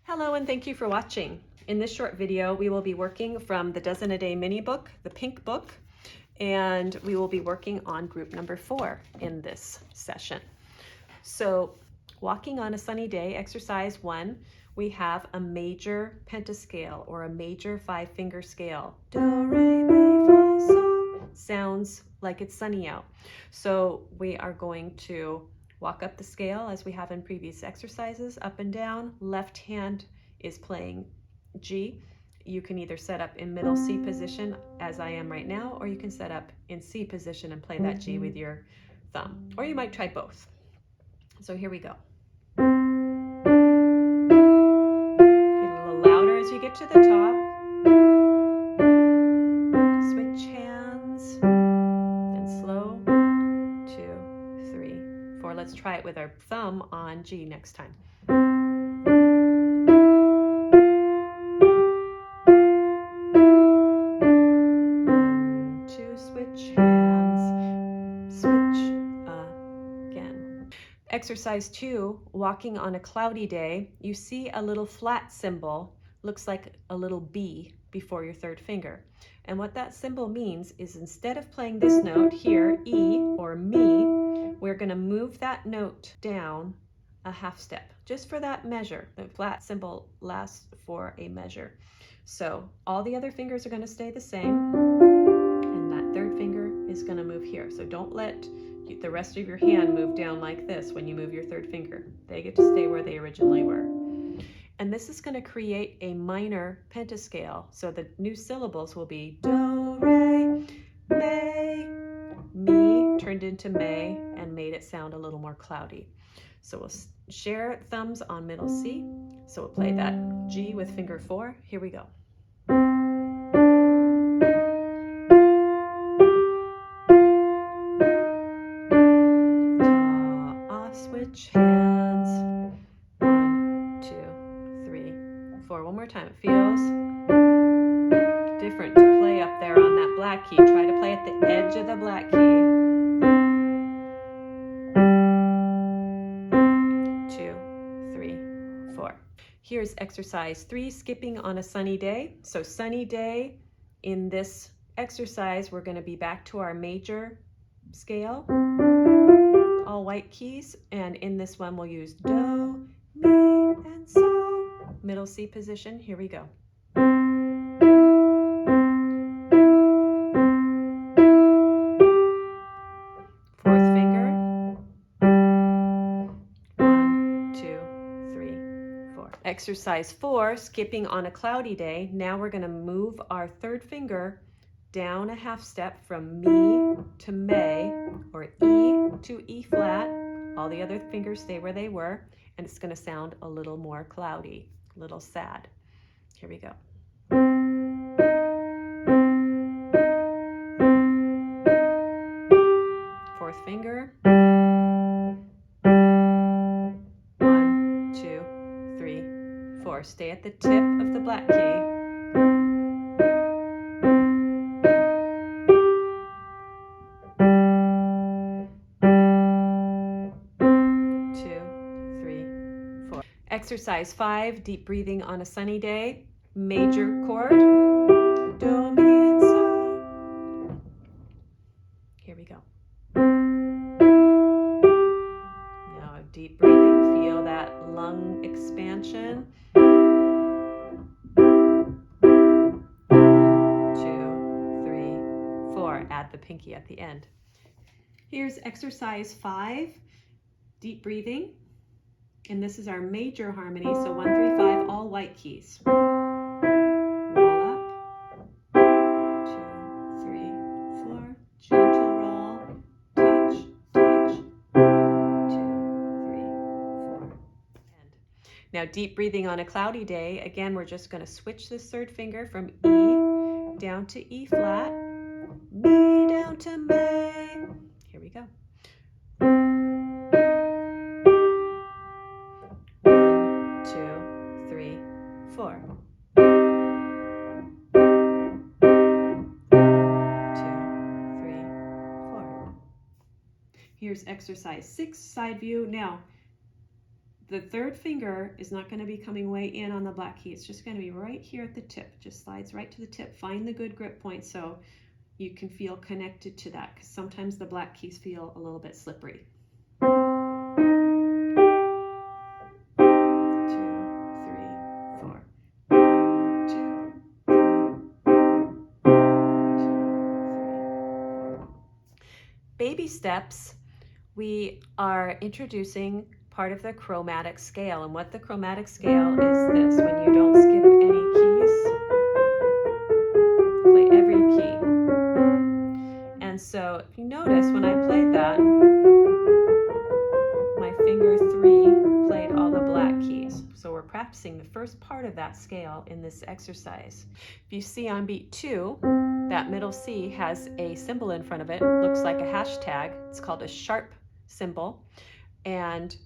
Hello and thank you for watching. In this short video, we will be working from the Dozen a Day mini book, the pink book, and we will be working on group number 4 in this session. So walking on a sunny day, exercise 1, we have a major pentascale or a major 5-finger scale. Do, re, mi, fa, sol. Sounds like it's sunny out. So we are going to walk up the scale as we have in previous exercises, up and down. Left hand is playing G. You can either set up in middle C position as I am right now, or you can set up in C position and play that G with your thumb. Or you might try both. So here we go. Get a little louder as you get to the top. Switch hands, then slow. 2, 3, 4. Let's try it with our thumb on G next time. 1, 2, switch hands, switch again. Exercise 2, walking on a cloudy day, you see a little flat symbol, looks like a little B before your third finger. And what that symbol means is instead of playing this note here, E or mi, we're going to move that note down a half step, just for that measure. The flat symbol lasts for a measure. So all the other fingers are going to stay the same, and that third finger is going to move here. So don't let the rest of your hand move down like this when you move your third finger. They get to stay where they originally were. And this is going to create a minor pentascale. So the new syllables will be do, re, mi. Mi turned into may and made it sound a little more cloudy. So we'll share thumbs on middle C. So we'll play that G with finger 4. Here we go. Switch hands. 1, 2, 3, 4. One more time. It feels different to play up there on that black key. Try to play at the edge of the black key. 2, 3, 4. Here's exercise 3, skipping on a sunny day. So sunny day, in this exercise, we're going to be back to our major scale, all white keys, and in this one we'll use do, mi, and sol. Middle C position. Here we go. Fourth finger. 1, 2, 3, 4. Exercise 4, skipping on a cloudy day. Now we're going to move our third finger down a half step from mi to may, or E to E flat. All the other fingers stay where they were, and it's going to sound a little more cloudy, a little sad. Here we go. Fourth finger. 1, 2, 3, 4. Stay at the tip of the black key. 2, 3, 4. Exercise 5, deep breathing on a sunny day. Major chord, do, mi, and sol. Here we go. Now deep breathing, feel that lung expansion. 2, 3, 4. Add the pinky at the end. Here's exercise 5, deep breathing. And this is our major harmony, so 1, 3, 5, all white keys. Roll up. 2, 3, 4. Gentle roll. Touch, touch. 1, 2, 3, 4. End. Now deep breathing on a cloudy day. Again, we're just going to switch this third finger from E down to E flat. Mi down to may. Here we go. 1, 2, 3, 4. 2, 3, 4. Here's exercise 6, side view. Now, The third finger is not going to be coming way in on the black key. It's just going to be right here at the tip. Just slides right to the tip. Find the good grip point so you can feel connected to that, because sometimes the black keys feel a little bit slippery. 2, 3, 4. 1, 2, 3, 4. 2, 3, 4. Baby steps, we are introducing part of the chromatic scale. And what the chromatic scale is this: when you don't skip any keys, play every key. And so if you notice, when I played that, my finger 3 played all the black keys. So we're practicing the first part of that scale in this exercise. If you see on beat 2, that middle C has a symbol in front of it. Looks like a hashtag. It's called a sharp symbol. And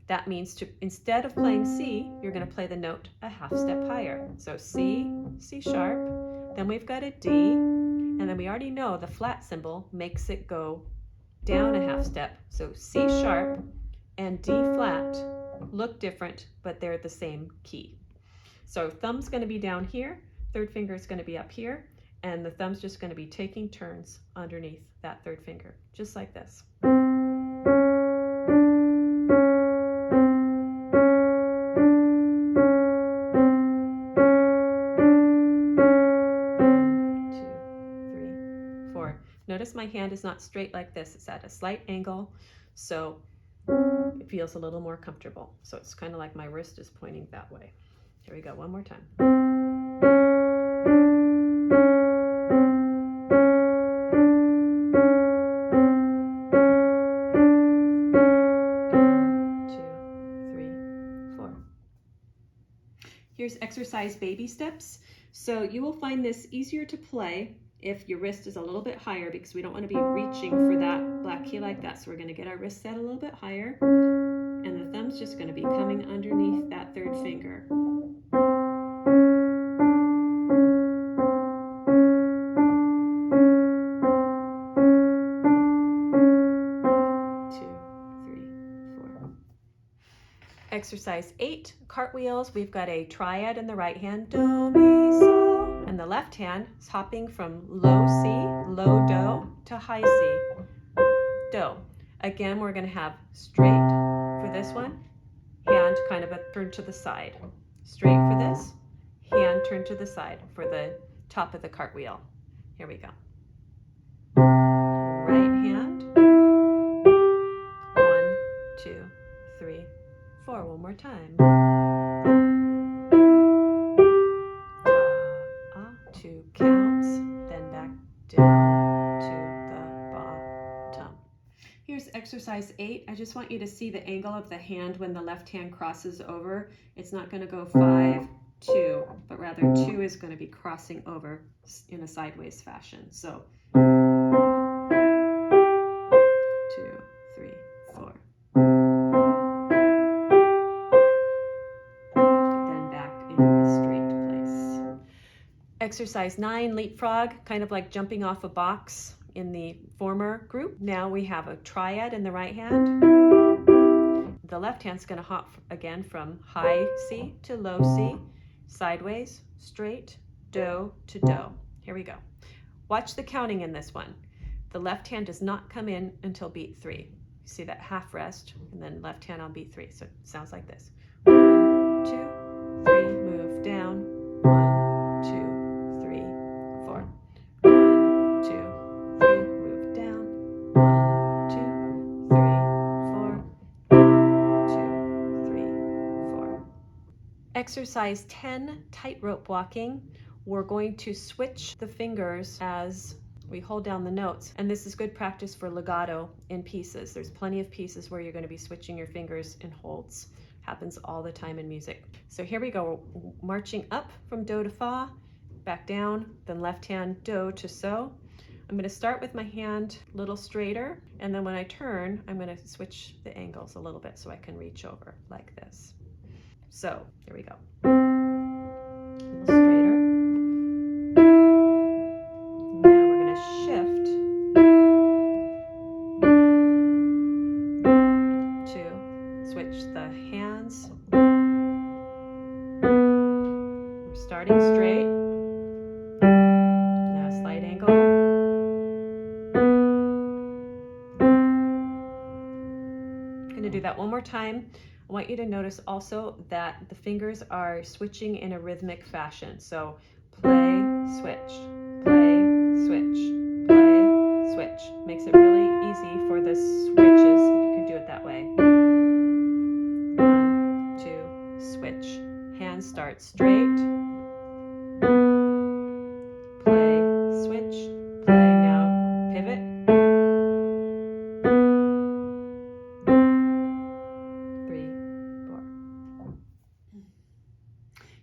that means to, instead of playing C, you're going to play the note a half step higher. So C, C sharp, then we've got a D, and then we already know the flat symbol makes it go down a half step. So C sharp and D flat look different, but they're the same key. So thumb's going to be down here, third finger is going to be up here, and the thumb's just going to be taking turns underneath that third finger, just like this. Notice my hand is not straight like this. It's at a slight angle, so it feels a little more comfortable. So it's kind of like my wrist is pointing that way. Here we go, one more time. 2, 3, 4. Here's exercise baby steps. So you will find this easier to play if your wrist is a little bit higher, because we don't want to be reaching for that black key like that. So we're going to get our wrist set a little bit higher, and the thumb's just going to be coming underneath that third finger. 2, 3, 4. Exercise 8, cartwheels. We've got a triad in the right hand, do, mi, sol. And the left hand is hopping from low C, low do, to high C, do. Again, we're going to have straight for this one, hand kind of a turn to the side. Straight for this, hand turn to the side for the top of the cartwheel. Here we go. Right hand. 1, 2, 3, 4. One more time. 2 counts, then back down to the bottom. Here's exercise 8. I just want you to see the angle of the hand when the left hand crosses over. It's not going to go 5, 2, but rather 2 is going to be crossing over in a sideways fashion. So 2, 3, 4. Then back into the straight place. Exercise 9, leapfrog, kind of like jumping off a box in the former group. Now we have a triad in the right hand. The left hand's going to hop again from high C to low C, sideways, straight, do to do. Here we go. Watch the counting in this one. The left hand does not come in until beat 3. You see that half rest, and then left hand on beat 3. So it sounds like this. 1, 2, 3, move down. 1, 2, 3, 4. 1, 2, 3, move down. 1, 2, 3, 4. 1, 2, 3, 4. Exercise 10, tightrope walking. We're going to switch the fingers as we hold down the notes, and this is good practice for legato in pieces. There's plenty of pieces where you're going to be switching your fingers in holds. Happens all the time in music. So here we go. We're marching up from do to fa, back down, then left hand do to so. I'm going to start with my hand a little straighter, and then when I turn, I'm going to switch the angles a little bit so I can reach over like this. So here we go. A little straighter. Now we're going to shift to switch the hand hands. We're starting straight. Now slight angle. I'm going to do that one more time. I want you to notice also that the fingers are switching in a rhythmic fashion. So play, switch, play, switch, play, switch. Makes it really easy for the switches if you can do it that way. 1, 2, switch. Hands start straight. Play, switch, play. Now pivot.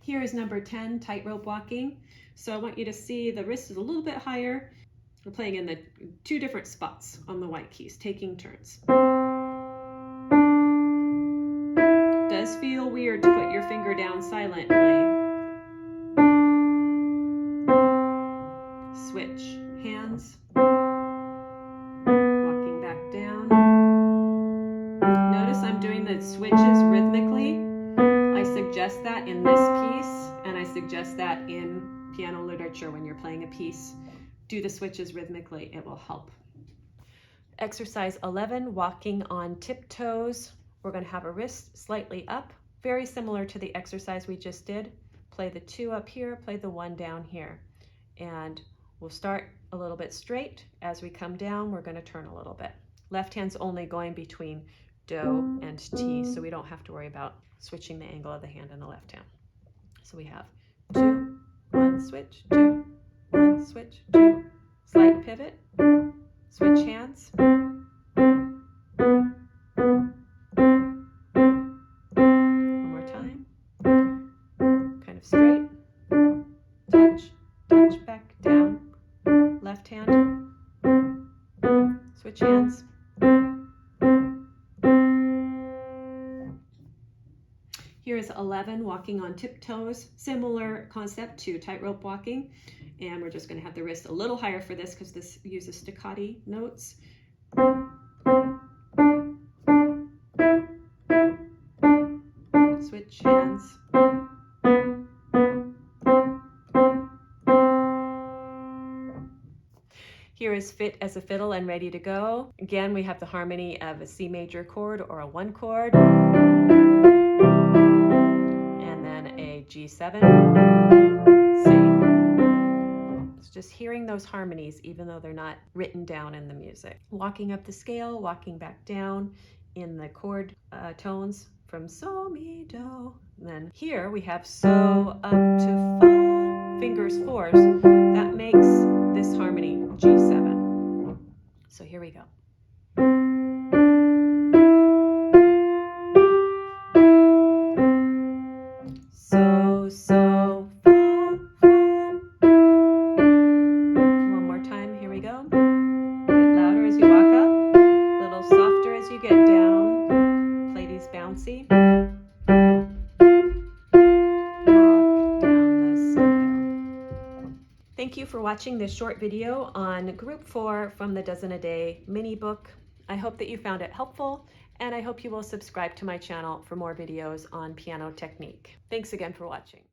Here is number 10, tightrope walking. So I want you to see the wrist is a little bit higher. We're playing in the 2 different spots on the white keys, taking turns. Does feel weird to put your finger down silently. Switch hands. Walking back down. Notice I'm doing the switches rhythmically. I suggest that in this piece, and I suggest that in piano literature when you're playing a piece. Do the switches rhythmically, it will help. Exercise 11, walking on tiptoes. We're going to have a wrist slightly up, very similar to the exercise we just did. Play the 2 up here, play the 1 down here. And we'll start a little bit straight. As we come down, we're going to turn a little bit. Left hand's only going between Do and T, so we don't have to worry about switching the angle of the hand in the left hand. So we have 2, 1, switch, 2, 1, switch, 2, slight pivot, switch hands. One more time. Kind of straight, touch, touch, back, down, left hand, switch hands. Here is 11, walking on tiptoes, similar concept to tightrope walking. And we're just going to have the wrist a little higher for this because this uses staccato notes. Switch hands. Here is Fit as a Fiddle and Ready to Go. Again, we have the harmony of a C major chord or a 1 chord. G7, C. It's just hearing those harmonies even though they're not written down in the music. Walking up the scale, walking back down in the chord tones from So, Mi, Do. And then here we have So up to Fa, fingers 4s. That makes this harmony G7. So here we go. So, fa, fa. One more time, here we go. Get louder as you walk up, a little softer as you get down. Play these bouncy. Walk down the scale. Thank you for watching this short video on Group 4 from the Dozen a Day mini book. I hope that you found it helpful, and I hope you will subscribe to my channel for more videos on piano technique. Thanks again for watching.